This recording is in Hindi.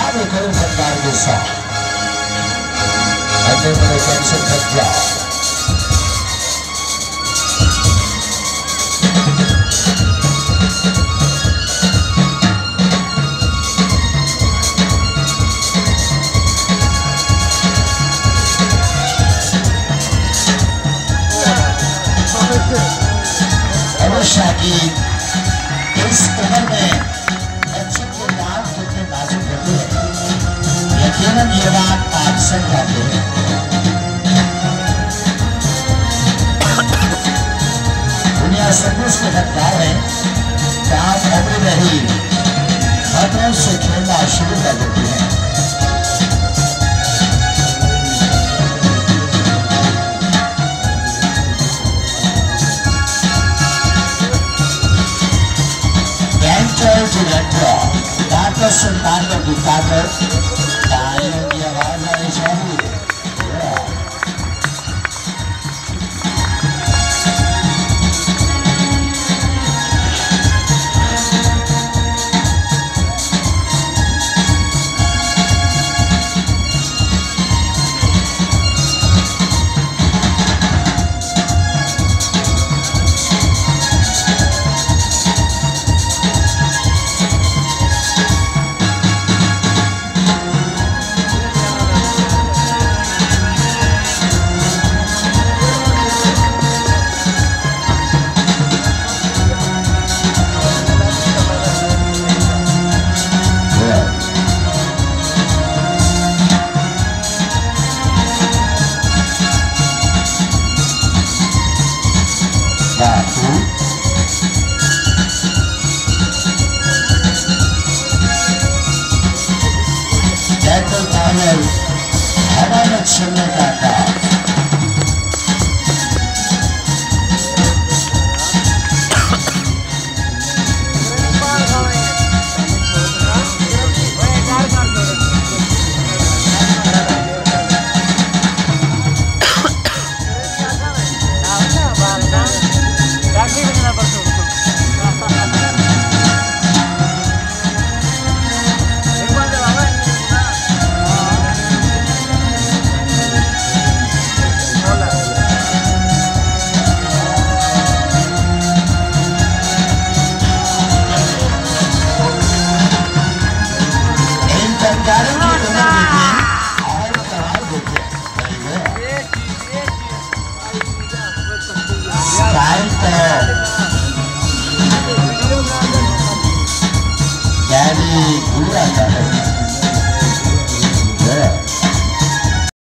आगे करो सरकार के साथ अपने बड़े कैंसर तक जाओ। अनुष्का की इस उम्र में बच्चे के दांत कितने नाजुक होते हैं, यकीनन ये बात आप सब जानते हैं। दुनिया सचमुच के हकदार है कि आप अभी नहीं खतरों से खेलना शुरू कर देते हैं। ताकत संतान की ताकत तालियों की आवाज आनी चाहिए। हवा में छिड़ने का काम